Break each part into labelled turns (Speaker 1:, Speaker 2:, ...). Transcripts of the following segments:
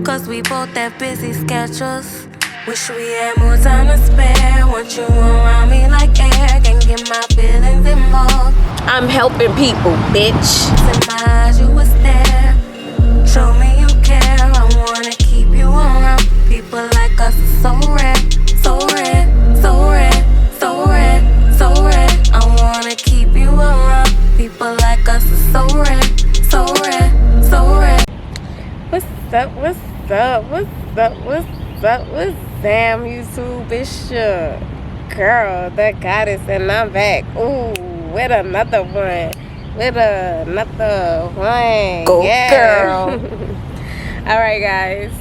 Speaker 1: Cause we both have busy schedules. Wish we had more time to spare. Want you around me like air. Can't get my feelings involved.
Speaker 2: I'm helping people, bitch.
Speaker 1: In my eyes you was there. Show me you care. I wanna keep you around. People like us are so rare. So rare, so rare, so rare, so rare. I wanna keep you around. People like us are so rare. So rare, so rare.
Speaker 2: What's up, what's up, what's up, what's up, what's Sam YouTube? It's your girl, the goddess, and I'm back. Ooh, with another one.
Speaker 1: Go girl.
Speaker 2: Alright guys.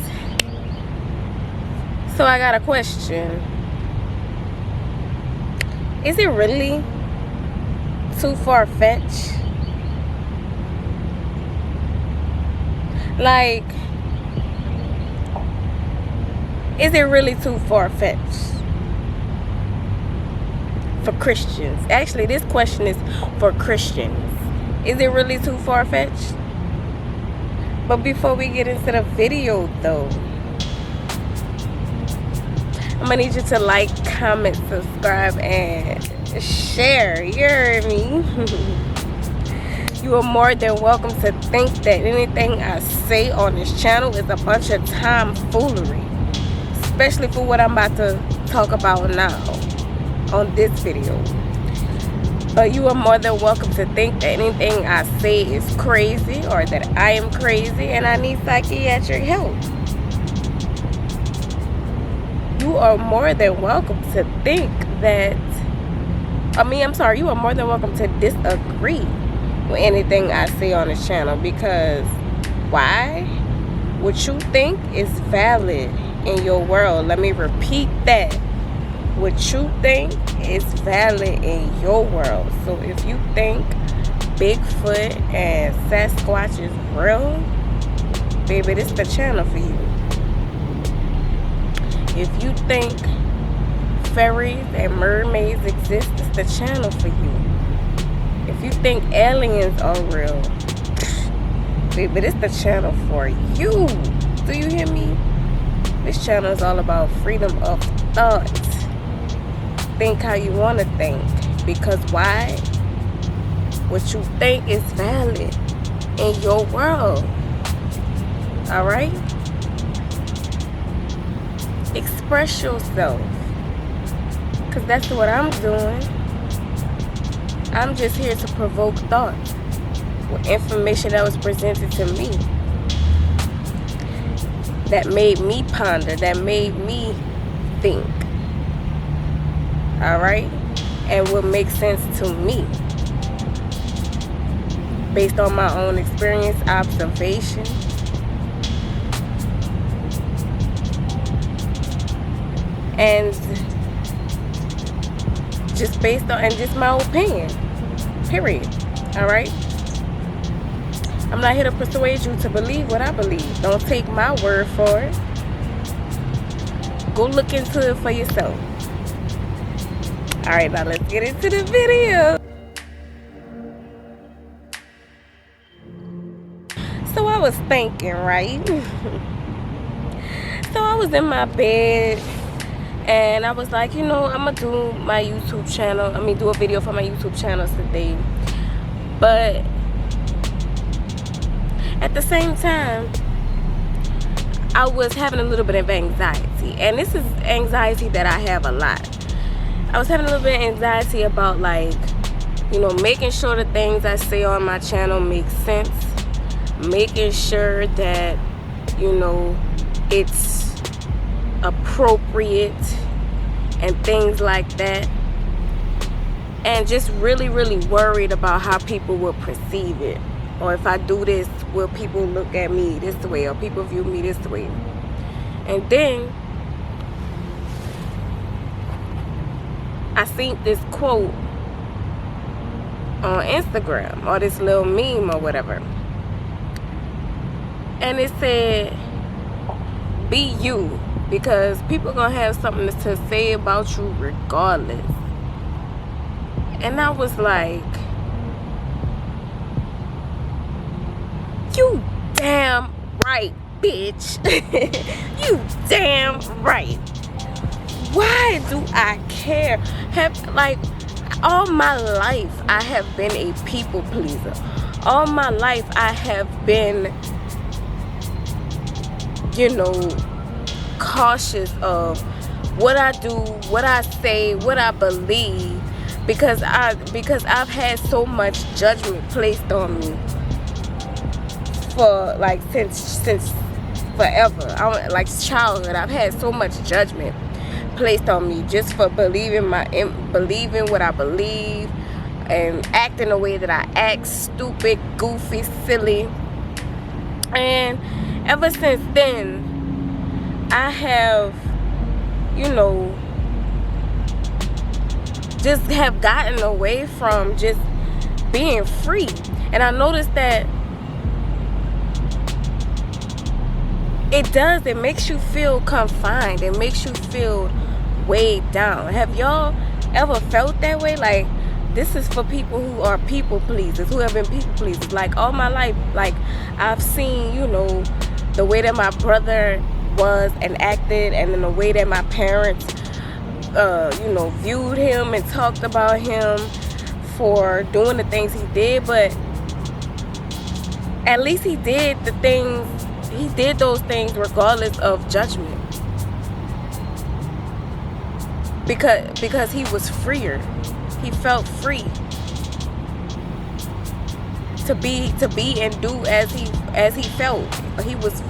Speaker 2: So I got a question. Is it really too far-fetched? Like, is it really too far-fetched for Christians? Actually, this question is for Christians. Is it really too far-fetched? But before we get into the video though, I'm gonna need you to like, comment, subscribe, and share. You heard me? You are more than welcome to think that anything I say on this channel is a bunch of tomfoolery, especially for what I'm about to talk about now on this video. But you are more than welcome to think that anything I say is crazy or that I am crazy and I need psychiatric help. You are more than welcome to think that, you are more than welcome to disagree with anything I say on this channel, because why? What you think is valid in your world. Let me repeat that. What you think is valid in your world. So if you think Bigfoot and Sasquatch is real, baby, this is the channel for you. If you think fairies and mermaids exist, it's the channel for you. If you think aliens are real, baby, this is the channel for you. Do you hear me? This channel is all about freedom of thought. Think how you want to think. Because why? What you think is valid in your world. Alright? Express yourself. Because that's what I'm doing. I'm just here to provoke thought with information that was presented to me, that made me ponder, that made me think. Alright? And will make sense to me based on my own experience, observation, and just based on, and just my opinion, period. Alright? I'm not here to persuade you to believe what I believe. Don't take my word for it. Go look into it for yourself. Alright, now let's get into the video. So I was thinking, right? So I was in my bed and I was like, you know, I'm gonna do my YouTube channel. Do a video for my YouTube channel today. But at the same time, I was having a little bit of anxiety. And this is anxiety that I have a lot. I was having a little bit of anxiety about, like, you know, making sure the things I say on my channel make sense. Making sure that, you know, it's appropriate and things like that. And just really, really worried about how people will perceive it. Or if I do this, will people look at me this way? Or people view me this way? And then I seen this quote on Instagram, or this little meme or whatever. And it said, be you, because people are gonna have something to say about you regardless. And I was like, you damn right, bitch. You damn right. Why do I care? All my life I have been a people pleaser. All my life I have been, cautious of what I do, what I say, what I believe, because I've had so much judgment placed on me for since forever. Like childhood, I've had so much judgment placed on me just for believing what I believe and acting the way that I act, stupid, goofy, silly. And ever since then, I have, just have gotten away from just being free. And I noticed that it makes you feel confined. It makes you feel weighed down. Have y'all ever felt that way? Like, this is for people who are people pleasers, who have been people pleasers. Like, all my life, like, I've seen, the way that my brother was and acted, and then the way that my parents, viewed him and talked about him for doing the things he did. But at least he did those things regardless of judgment, because he was freer. He felt free to be and do as he felt. He was,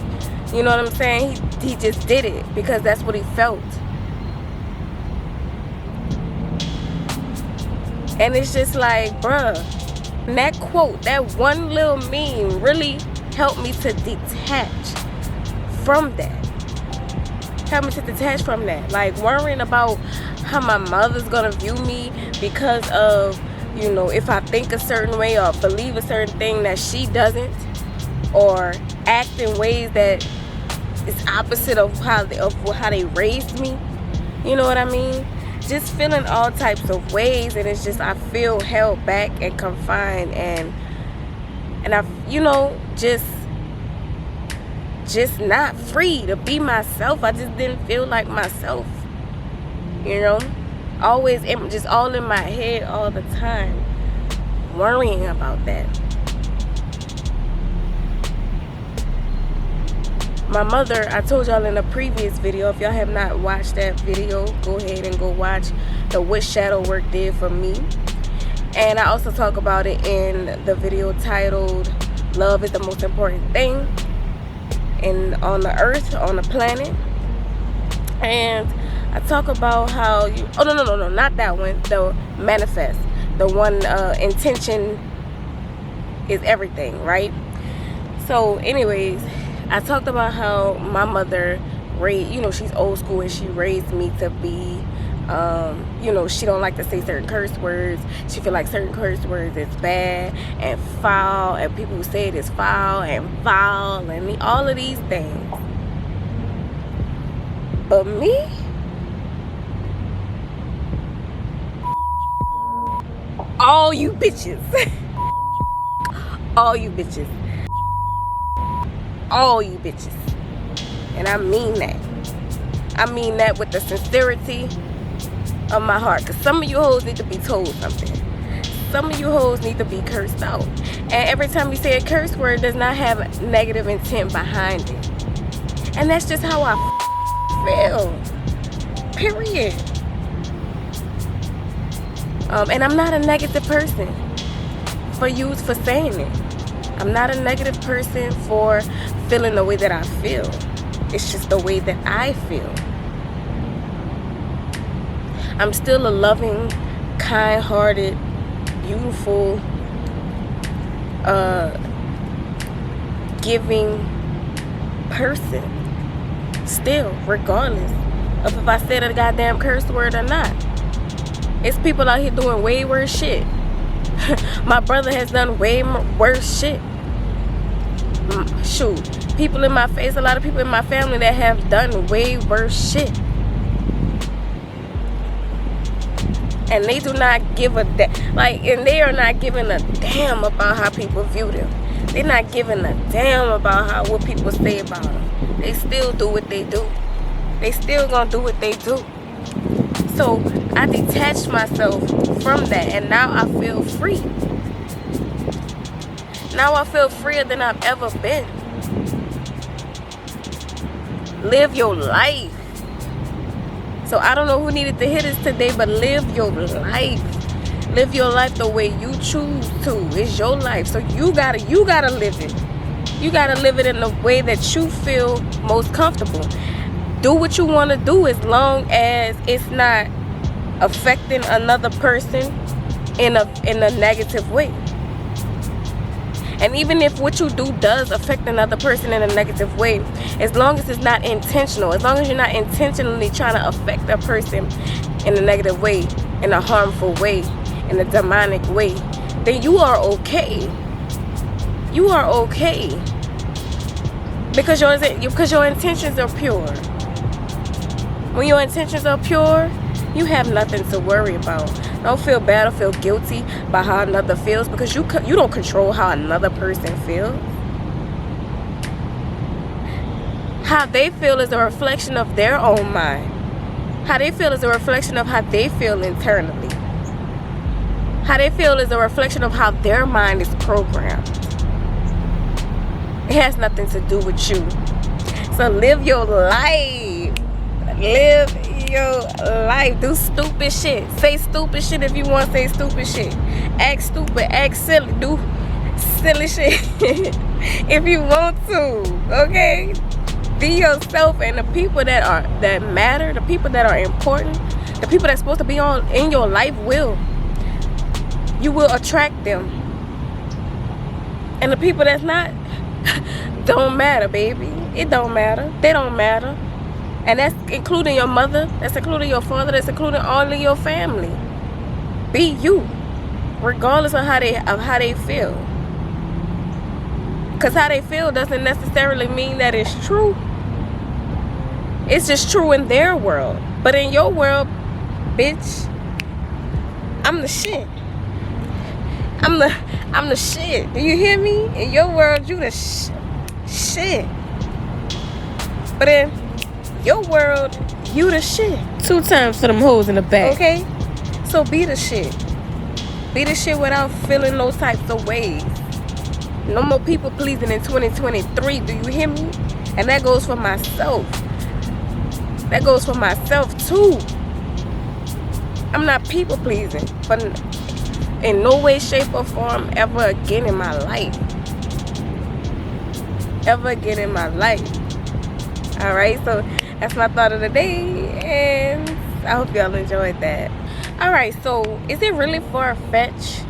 Speaker 2: you know what I'm saying? He just did it because that's what he felt. And it's just like, bruh, that quote, that one little meme really helped me to detach from that. Like, worrying about how my mother's gonna view me because of, if I think a certain way or believe a certain thing that she doesn't, or act in ways that is opposite of how they raised me. You know what I mean? Just feeling all types of ways, and it's just, I feel held back and confined, and I, just not free to be myself. I just didn't feel like myself, always just all in my head all the time, worrying about that. My mother, I told y'all in a previous video, if y'all have not watched that video, go ahead and go watch what shadow work did for me. And I also talk about it in the video titled Love is the Most Important Thing on the earth, on the planet. And I talk about how no, not that one, the manifest, the one, intention is everything, right? So anyways, I talked about how my mother she's old school, and she raised me to be, she don't like to say certain curse words. She feel like certain curse words is bad and foul, and people who say it is foul and vile and all of these things. But me, all you bitches, all you bitches, and I mean that. I mean that with the sincerity of my heart, because some of you hoes need to be told something. Some of you hoes need to be cursed out, and every time you say a curse word, does not have negative intent behind it, and that's just how I feel, period. And I'm not a negative person for saying it. I'm not a negative person for feeling the way that I feel. It's just the way that I feel. I'm still a loving, kind-hearted, beautiful, giving person. Still, regardless of if I said a goddamn curse word or not. It's people out here doing way worse shit. My brother has done way worse shit. Shoot, people in my face, a lot of people in my family that have done way worse shit. And they do not give a damn, and they are not giving a damn about how people view them. They're not giving a damn about what people say about them. They still do what they do. They still gonna do what they do. So I detached myself from that, and now I feel free. Now I feel freer than I've ever been. Live your life. So I don't know who needed to hear this today, but live your life. Live your life the way you choose to. It's your life. So you gotta live it. You gotta live it in the way that you feel most comfortable. Do what you want to do as long as it's not affecting another person in a negative way. And even if what you do does affect another person in a negative way, as long as it's not intentional, as long as you're not intentionally trying to affect a person in a negative way, in a harmful way, in a demonic way, then you are okay. You are okay. Because your intentions are pure. When your intentions are pure, you have nothing to worry about. Don't feel bad or feel guilty about how another feels, because you don't control how another person feels. How they feel is a reflection of their own mind. How they feel is a reflection of how they feel internally. How they feel is a reflection of how their mind is programmed. It has nothing to do with you. So live your life. Live your life. Do stupid shit. Say stupid shit if you want to say stupid shit. Act stupid. Act silly. Do silly shit if you want to. Okay? Be yourself, and the people that matter, the people that are important, the people that's supposed to be in your life you will attract them. And the people that's not don't matter, baby. It don't matter. They don't matter. And that's including your mother, that's including your father, that's including all of your family. Be you, regardless of how they feel. Because how they feel doesn't necessarily mean that it's true. It's just true in their world. But in your world, bitch, I'm the shit. I'm the shit. Do you hear me? In your world, you the shit. But in your world, you the shit. 2 times for them hoes in the back. Okay? So be the shit. Be the shit without feeling those types of ways. No more people pleasing in 2023. Do you hear me? And that goes for myself. That goes for myself too. I'm not people pleasing in no way, shape, or form ever again in my life. Ever again in my life. Alright, so that's my thought of the day, and I hope y'all enjoyed that. Alright, so is it really far-fetched?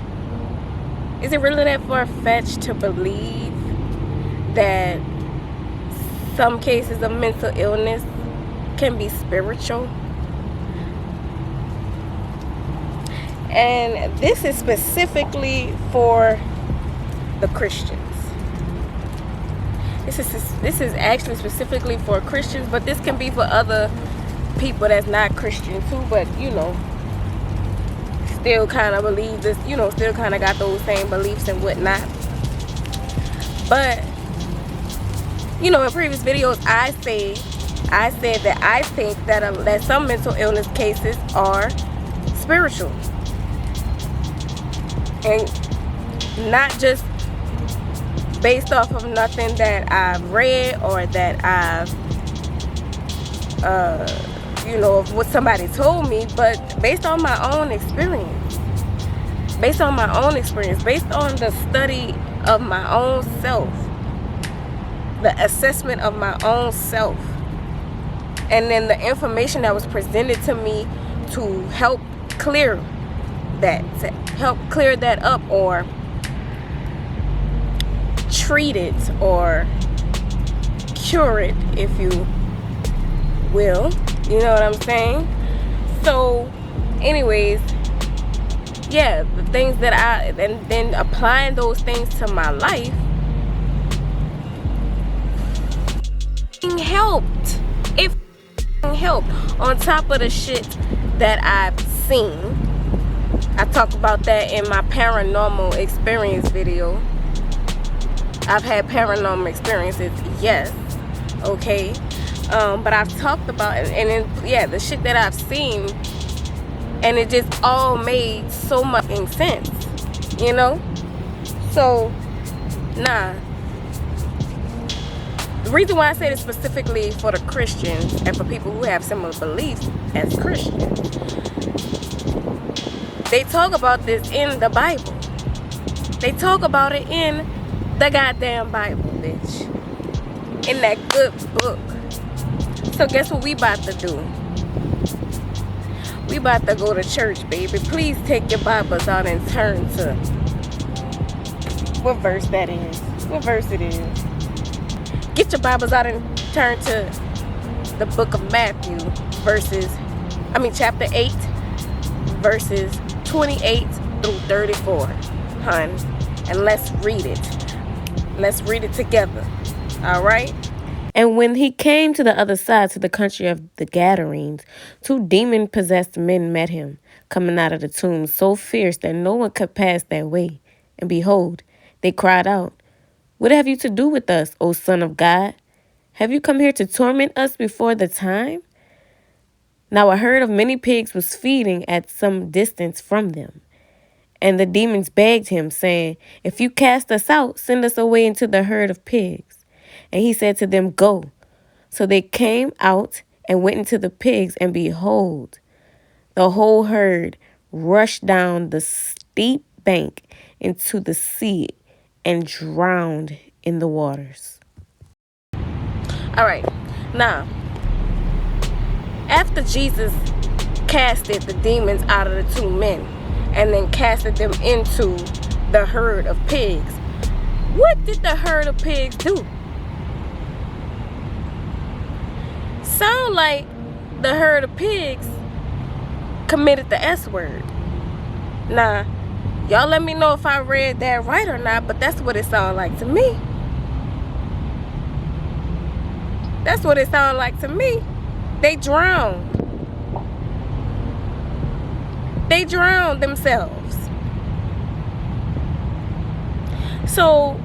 Speaker 2: Is it really that far-fetched to believe that some cases of mental illness can be spiritual? And this is specifically for the Christians. This is actually specifically for Christians, but this can be for other people that's not Christian too, but still kind of believe this, still kind of got those same beliefs and whatnot. But in previous videos I said that I think that some mental illness cases are spiritual, and not just based off of nothing that I've read or that I've of what somebody told me, but based on my own experience. Based on the study of my own self, the assessment of my own self, and then the information that was presented to me to help clear that up, or treat it, or cure it, if you will. You know what I'm saying? So anyways, yeah, the things that and then applying those things to my life helped. It helped on top of the shit that I've seen. I talk about that in my paranormal experience video. I've had paranormal experiences, yes, okay, but I've talked about the shit that I've seen, and it just all made so much sense, you know. So, nah. The reason why I say this specifically for the Christians and for people who have similar beliefs as Christians, they talk about this in the Bible. They talk about it in the goddamn Bible, bitch. In that good book. So guess what we about to do? We about to go to church, baby. Please take your Bibles out and turn to what verse that is. What verse it is. Get your Bibles out and turn to the book of Matthew, chapter 8, verses 28 through 34, hun. And let's read it. Let's read it together. All right? And when he came to the other side, to the country of the Gadarenes, 2 demon-possessed men met him, coming out of the tomb so fierce that no one could pass that way. And behold, they cried out, "What have you to do with us, O Son of God? Have you come here to torment us before the time?" Now a herd of many pigs was feeding at some distance from them. And the demons begged him, saying, "If you cast us out, send us away into the herd of pigs." And he said to them, "Go." So they came out and went into the pigs, and behold, the whole herd rushed down the steep bank into the sea and drowned in the waters. All right, now, after Jesus casted the demons out of the 2 men and then casted them into the herd of pigs, what did the herd of pigs do? Sound like the herd of pigs committed the S word. Now, y'all let me know if I read that right or not, but that's what it sounded like to me. That's what it sounded like to me. They drowned. They drowned themselves. So,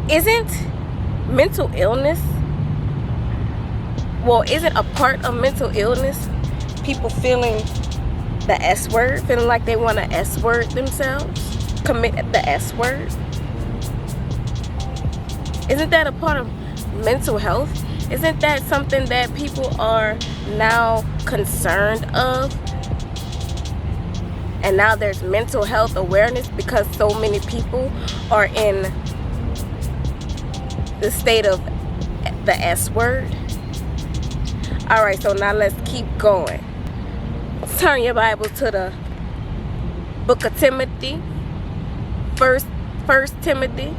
Speaker 2: isn't mental illness, isn't a part of mental illness people feeling the S word, feeling like they want to S word themselves, commit the S word? Isn't that a part of mental health? Isn't that something that people are now concerned of? And now there's mental health awareness because so many people are in the state of the S word. All right, so now let's keep going. Turn your Bible to the book of Timothy, First Timothy,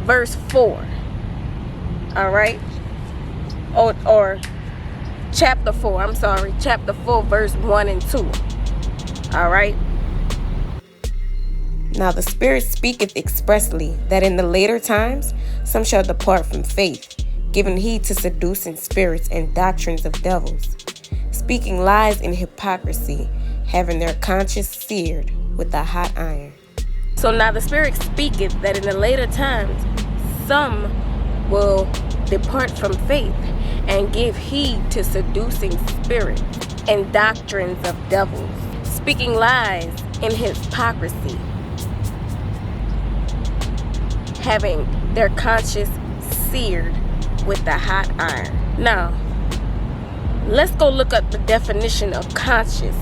Speaker 2: verse 4. All right, or chapter 4. I'm sorry, chapter 4, verse 1 and 2. All right. Now the Spirit speaketh expressly that in the later times some shall depart from faith, giving heed to seducing spirits and doctrines of devils, speaking lies in hypocrisy, having their conscience seared with a hot iron. So now the Spirit speaketh that in the later times some will depart from faith and give heed to seducing spirits and doctrines of devils, speaking lies in hypocrisy, having their conscience seared with a hot iron. Now, let's go look up the definition of conscience.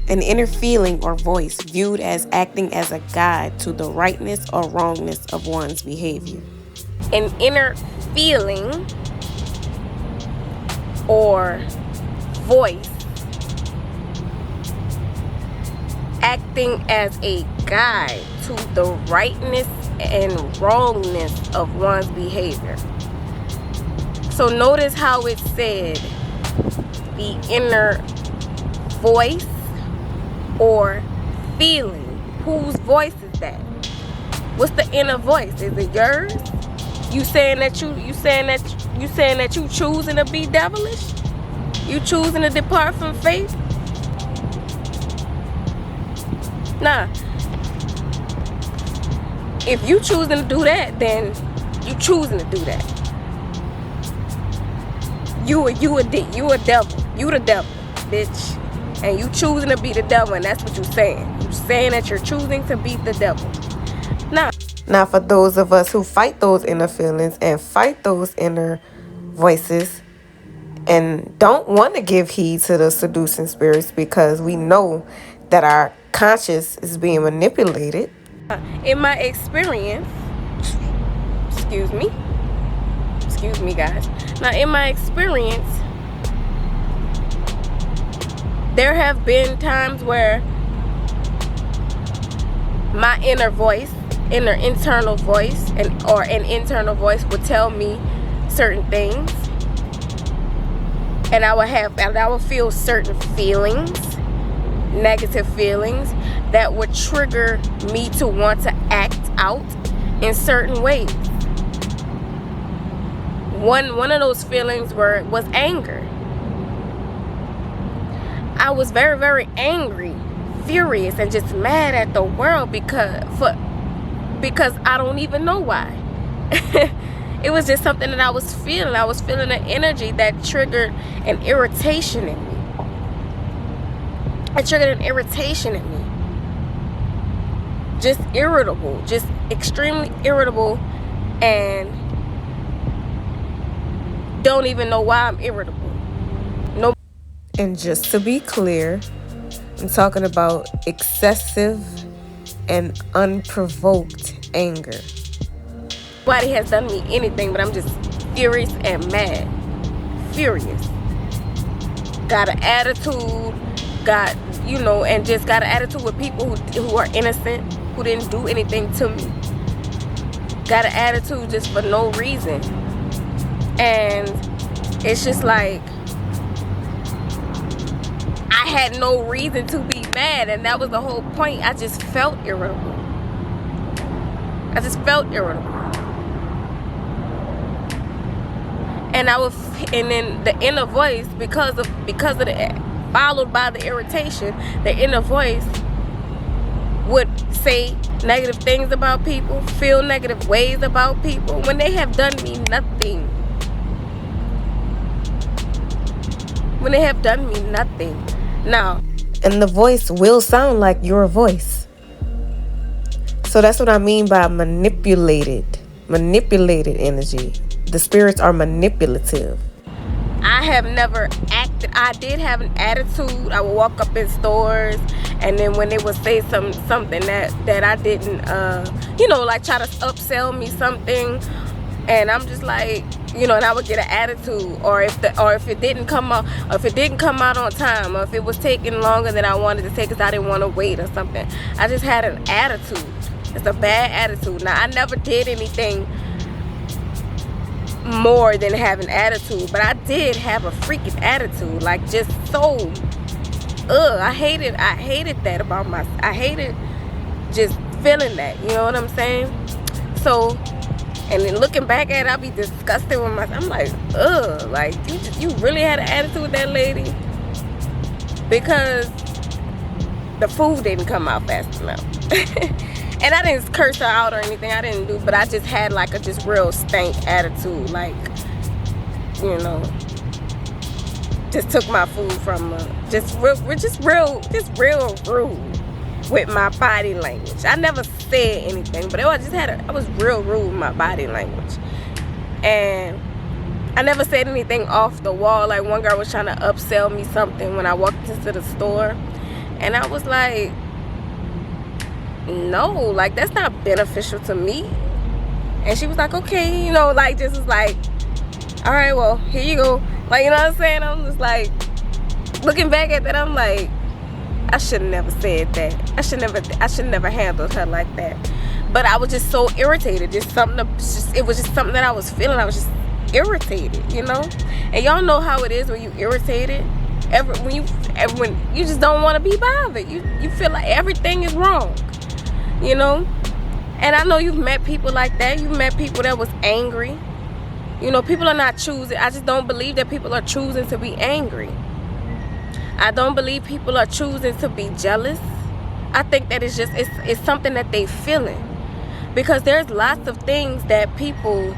Speaker 2: An inner feeling or voice viewed as acting as a guide to the rightness or wrongness of one's behavior. An inner feeling or voice acting as a guide to the rightness and wrongness of one's behavior. So notice how it said the inner voice or feeling. Whose voice is that? What's the inner voice? Is it yours? You saying that you choosing to be devilish? You choosing to depart from faith? Nah, if you choosing to do that, then you choosing to do that. You a devil. You the devil, bitch. And you choosing to be the devil, and that's what you're saying. You're saying that you're choosing to be the devil. Now, for those of us who fight those inner feelings and fight those inner voices and don't want to give heed to the seducing spirits because we know that our conscious is being manipulated. In my experience, excuse me guys. Now, in my experience, there have been times where my inner internal voice or an internal voice would tell me certain things, and I would feel certain feelings, negative feelings that would trigger me to want to act out in certain ways. One of those feelings was anger. I was very, very angry, furious, and just mad at the world because I don't even know why. It was just something that I was feeling. I was feeling an energy that triggered an irritation in me. It triggered an irritation in me. Just irritable, just extremely irritable, and don't even know why I'm irritable. No. And just to be clear, I'm talking about excessive and unprovoked anger. Nobody has done me anything, but I'm just furious and mad. Furious. Got an attitude, and just got an attitude with people who are innocent, who didn't do anything to me. Got an attitude just for no reason. And it's just like, I had no reason to be mad, and that was the whole point. I just felt irritable. And then the inner voice, because of the, followed by the irritation, the inner voice would say negative things about people, feel negative ways about people when they have done me nothing. When they have done me nothing. Now, and the voice will sound like your voice. So that's what I mean by manipulated energy. The spirits are manipulative. I have never acted. I did have an attitude. I would walk up in stores, and then when they would say something that I didn't, like try to upsell me something, and I'm just like, and I would get an attitude, or if it didn't come out, on time, or if it was taking longer than I wanted to take because I didn't want to wait or something. I just had an attitude. It's a bad attitude. Now, I never did anything more than have an attitude, but I did have a freaking attitude, like just so I hated that about myself. I hated just feeling that, you know what I'm saying? So, and then looking back at it, I'll be disgusted with myself. I'm like, like you really had an attitude with that lady, because the food didn't come out fast enough. And I didn't curse her out or anything. I didn't do, but I just had like a just real stank attitude, like, just took my food from her. Just real rude with my body language. I never said anything, but I was real rude with my body language. And I never said anything off the wall. Like, one girl was trying to upsell me something when I walked into the store, and I was like, no, like, that's not beneficial to me. And she was like, okay, just was like, all right, well, here you go. Like, you know what I'm saying? I'm just like, looking back at that, I'm like, I should have never said that. I should never handled her like that. But I was just so irritated. It was just something that I was feeling. I was just irritated, And y'all know how it is when you irritated. When you just don't want to be bothered. You feel like everything is wrong. And I know you've met people like that. You've met people that was angry. People are not choosing. I just don't believe that people are choosing to be angry. I don't believe people are choosing to be jealous. I think that it's something that they feeling, because there's lots of things that people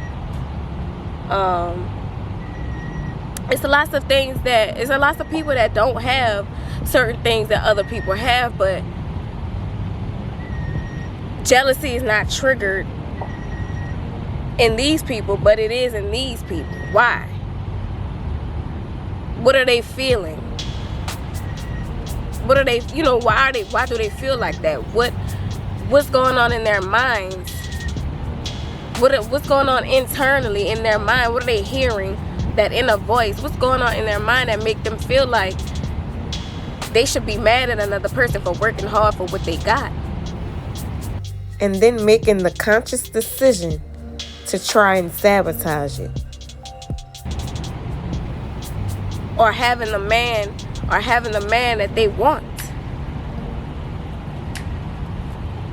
Speaker 2: it's a lots of people that don't have certain things that other people have, but jealousy is not triggered in these people, but it is in these people. Why? What are they feeling? What are they, why do they feel like that? What's going on in their minds? What's going on internally in their mind? What are they hearing? That inner voice. What's going on in their mind that make them feel like they should be mad at another person for working hard for what they got? And then making the conscious decision to try and sabotage it. Or having the man that they want.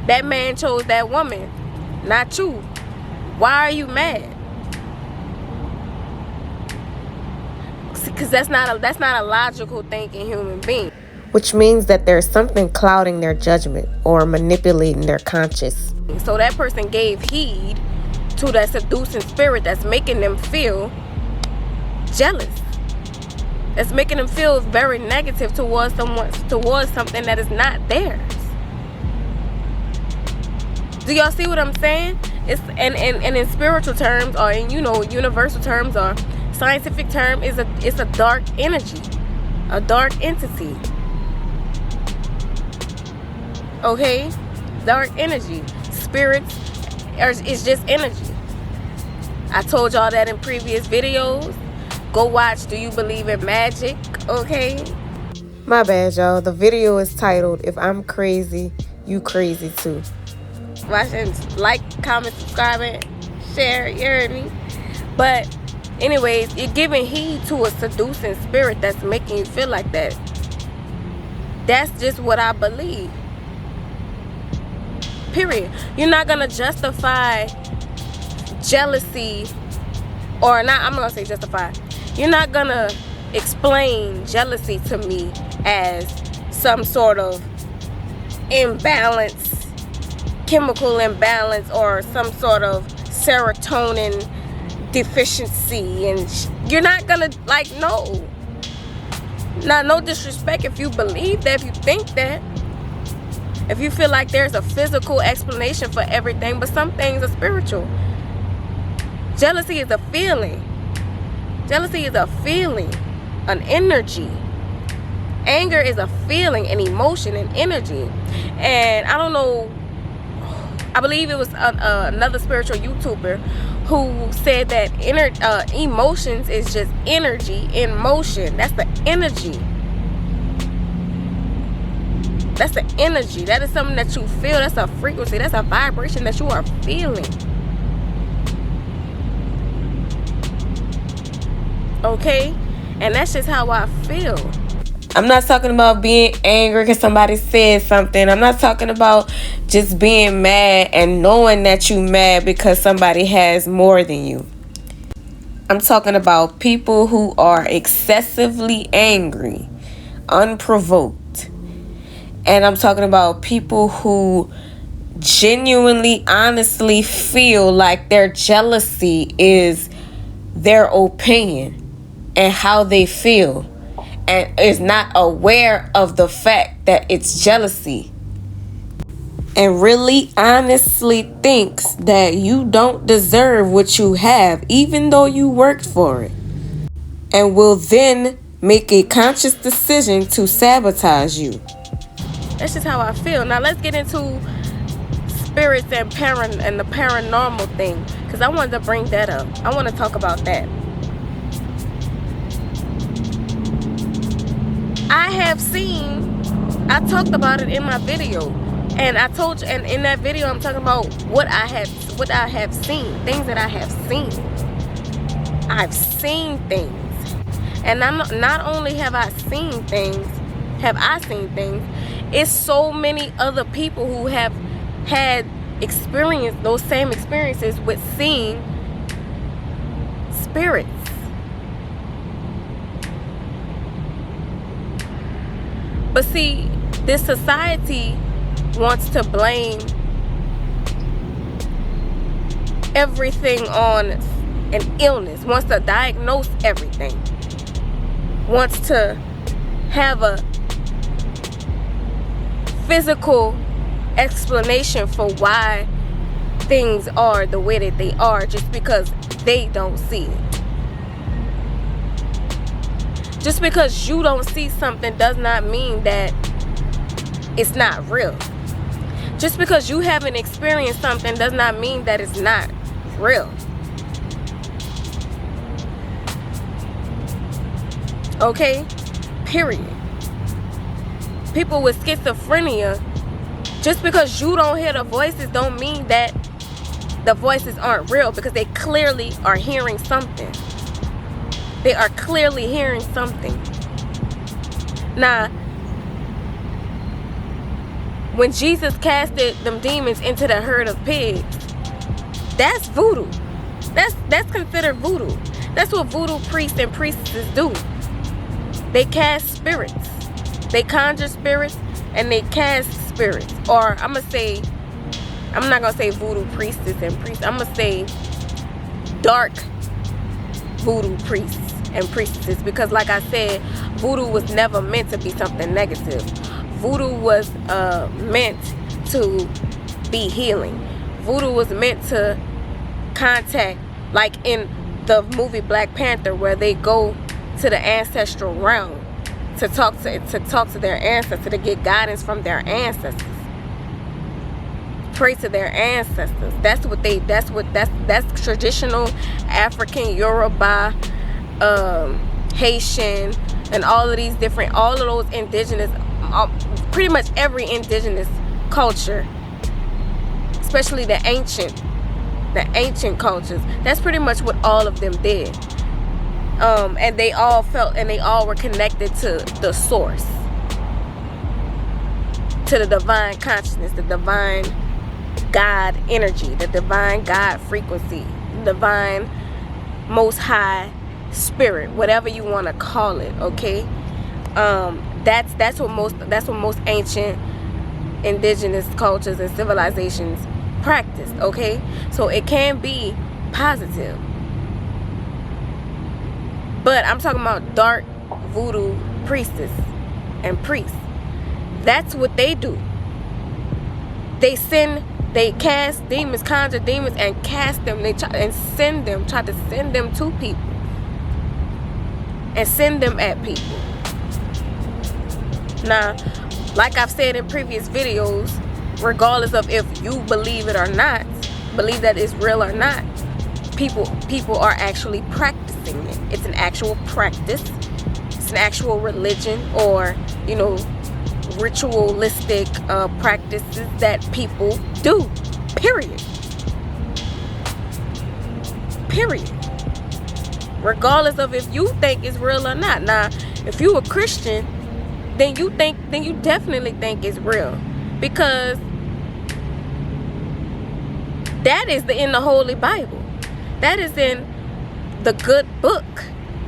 Speaker 2: That man chose that woman, not you. Why are you mad? Because that's not a logical thinking human being. Which means that there's something clouding their judgment or manipulating their conscious. So that person gave heed to that seducing spirit that's making them feel jealous. That's making them feel very negative towards something that is not theirs. Do y'all see what I'm saying? It's and in spiritual terms, or in universal terms, or scientific term, it's a dark energy, a dark entity. Okay, dark energy. Spirits is just energy. I told y'all that in previous videos. Go watch Do You Believe in Magic? Okay. My bad, y'all. The video is titled If I'm Crazy, You Crazy Too. Watch and like, comment, subscribe, and share. You heard me? But anyways, you're giving heed to a seducing spirit that's making you feel like that. That's just what I believe. Period. You're not gonna justify jealousy, or not. I'm not gonna say justify. You're not gonna explain jealousy to me as some sort of imbalance, chemical imbalance, or some sort of serotonin deficiency, and you're not gonna, no. Now, no disrespect if you believe that, if you think that, if you feel like there's a physical explanation for everything, but some things are spiritual. Jealousy is a feeling. Jealousy is a feeling, an energy. Anger is a feeling, an emotion, an energy. And I don't know, I believe it was another spiritual YouTuber who said that emotions is just energy in motion. That's the energy. That's the energy. That is something that you feel. That's a frequency. That's a vibration that you are feeling. Okay? And that's just how I feel. I'm not talking about being angry because somebody said something. I'm not talking about just being mad and knowing that you mad because somebody has more than you. I'm talking about people who are excessively angry, unprovoked. And I'm talking about people who genuinely, honestly feel like their jealousy is their opinion and how they feel, and is not aware of the fact that it's jealousy, and really honestly thinks that you don't deserve what you have, even though you worked for it, and will then make a conscious decision to sabotage you. That's just how I feel. Now let's get into spirits and the paranormal thing, because I wanted to bring that up. I want to talk about that. I talked about it in my video, and I told you, and in that video I'm talking about what I have seen, things that I have seen. I've seen things, and not only have I seen things, it's so many other people who have had experienced those same experiences with seeing spirits. But see, this society wants to blame everything on an illness, wants to diagnose everything, wants to have a physical explanation for why things are the way that they are just because they don't see it. Just because you don't see something does not mean that it's not real. Just because you haven't experienced something does not mean that it's not real. Okay? Period. People with schizophrenia, just because you don't hear the voices don't mean that the voices aren't real, because they clearly are hearing something. They are clearly hearing something. Now, when Jesus casted them demons into the herd of pigs, that's voodoo. That's considered voodoo. That's what voodoo priests and priestesses do. They cast spirits. They conjure spirits and they cast spirits. Or I'm not gonna say voodoo priestess and priests. I'm gonna say dark voodoo priests and priestesses, because like I said, voodoo was never meant to be something negative. Voodoo was meant to be healing. Voodoo was meant to contact, like in the movie Black Panther, where they go to the ancestral realm to talk to their ancestors, to get guidance from their ancestors, pray to their ancestors. That's traditional African, Yoruba, Haitian, and all of those indigenous, pretty much every indigenous culture, especially the ancient cultures. That's pretty much what all of them did. And they all felt, and they all were connected to the source, to the divine consciousness, the divine God energy, the divine God frequency, the divine most high spirit, whatever you want to call it. Okay, that's what most ancient indigenous cultures and civilizations practiced. Okay, so it can be positive, but I'm talking about dark voodoo priestess and priests. That's what they do. They cast demons, conjure demons, and cast them. They try to send them to people, and send them at people. Now, like I've said in previous videos, regardless of if you believe it or not, believe that it's real or not, people are actually practicing it. It's an actual practice. It's an actual religion, or ritualistic practices that people do. Period. Regardless of if you think it's real or not. Now, if you a Christian, then you definitely think it's real, because that is in the Holy Bible. That is in the good book.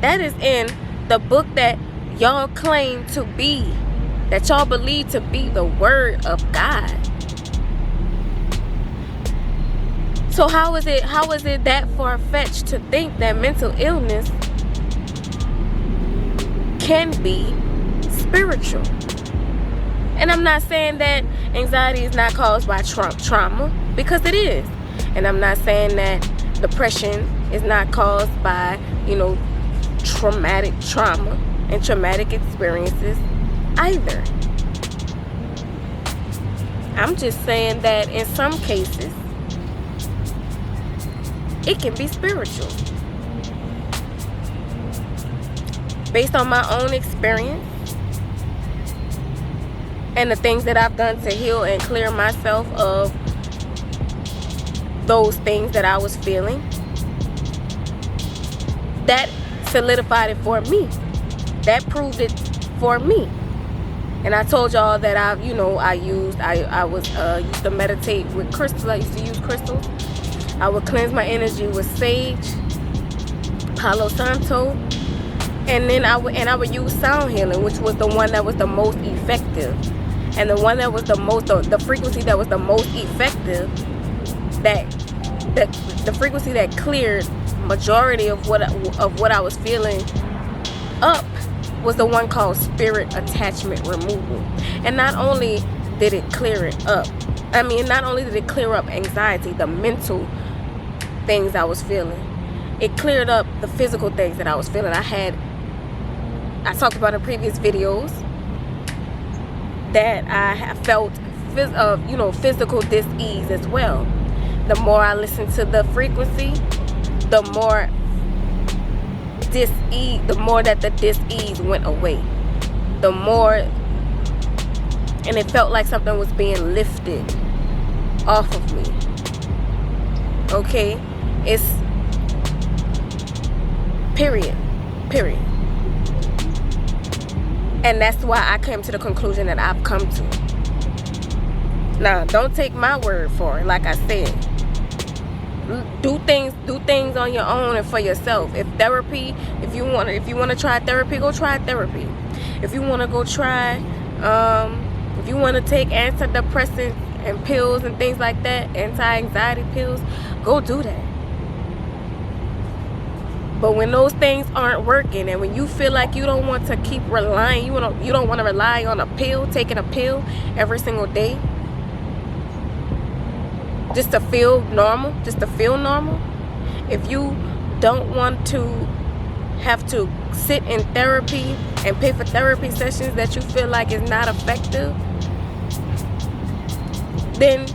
Speaker 2: That is in the book that y'all claim to be, that y'all believe to be the word of God. So how is it that far-fetched to think that mental illness can be spiritual? And I'm not saying that anxiety is not caused by trauma, because it is. And I'm not saying that depression is not caused by, traumatic trauma and traumatic experiences either. I'm just saying that in some cases, it can be spiritual. Based on my own experience and the things that I've done to heal and clear myself of those things that I was feeling, that solidified it for me. That proved it for me. And I told y'all that I used to meditate with crystals. I used to use crystals. I would cleanse my energy with sage, Palo Santo, and then I would use sound healing, which was the one that was the most effective. And the one that was the most, the frequency that was the most effective, that the frequency that cleared majority of what I was feeling up, was the one called spirit attachment removal. And not only did it clear it up, not only did it clear up anxiety, the mental things I was feeling, it cleared up the physical things that I was feeling. I talked about in previous videos that I have felt physical dis-ease as well. The more I listened to the frequency, the more dis-ease, the more that the dis-ease went away. The more, and it felt like something was being lifted off of me. Okay? It's period. And that's why I came to the conclusion that I've come to. Now, don't take my word for it. Like I said, do things on your own and for yourself. If you want to try therapy, go try therapy. If you want to go try, if you want to take antidepressants and pills and things like that, anti-anxiety pills, go do that. But when those things aren't working, and when you feel like you don't want to keep relying, you don't want to rely on a pill, taking a pill every single day, just to feel normal, if you don't want to have to sit in therapy and pay for therapy sessions that you feel like is not effective, then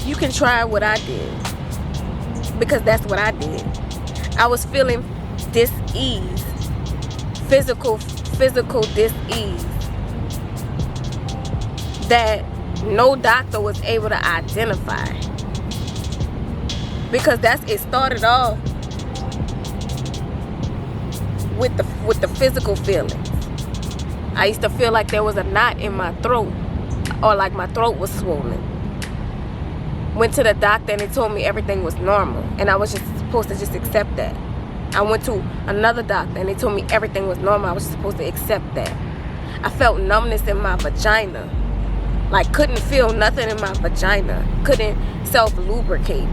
Speaker 2: you can try what I did, because that's what I did. I was feeling dis-ease, physical dis-ease that no doctor was able to identify, because it started off with the physical feelings. I used to feel like there was a knot in my throat, or like my throat was swollen. Went to the doctor and they told me everything was normal, and I was just supposed to just accept that. I went to another doctor and they told me everything was normal. I was supposed to accept that. I felt numbness in my vagina. Like, couldn't feel nothing in my vagina. Couldn't self-lubricate.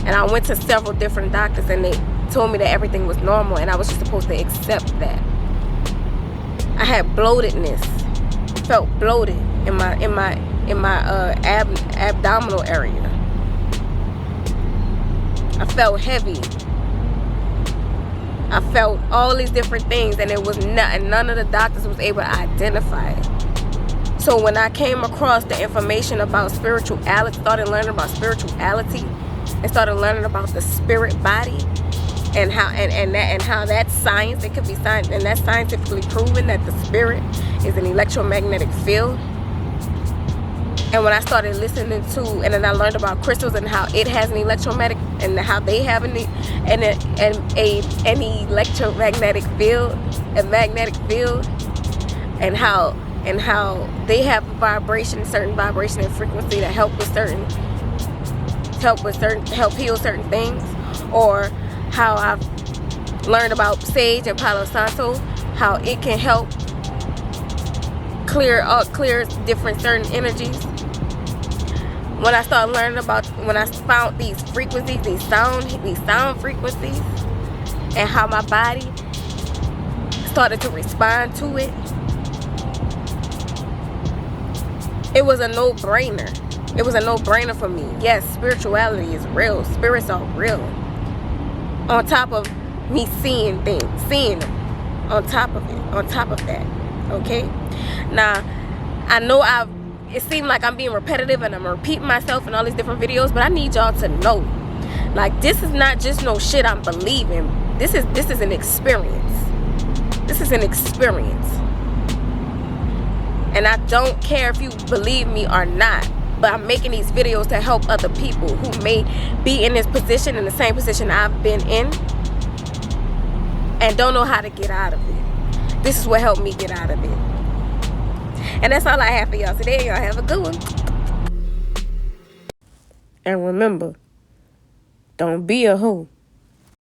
Speaker 2: And I went to several different doctors and they told me that everything was normal, and I was just supposed to accept that. I had bloatedness. Felt bloated in my abdominal area. I felt heavy. I felt all these different things, and none of the doctors was able to identify it. So when I came across the information about spirituality, started learning about spirituality, and started learning about the spirit body, and how that's science, it could be science, and that's scientifically proven that the spirit is an electromagnetic field. And when I started listening to, and then I learned about crystals and how it has an electromagnetic, and how they have an electromagnetic field, a magnetic field, and how they have certain vibration and frequency that help heal certain things, or how I've learned about sage and Palo Santo, how it can help clear different certain energies. When I started learning when I found these frequencies, these sound frequencies, and how my body started to respond to it, it was a no-brainer. It was a no-brainer for me. Yes, spirituality is real. Spirits are real. On top of me seeing them. On top of that. Okay? Now, I know it seemed like I'm being repetitive and I'm repeating myself in all these different videos, but I need y'all to know, like, this is not just no shit I'm believing. This is an experience. This is an experience. And I don't care if you believe me or not, but I'm making these videos to help other people who may be in this position, in the same position I've been in, and don't know how to get out of it. This is what helped me get out of it. And that's all I have for y'all today. Y'all have a good one. And remember, don't be a hoe.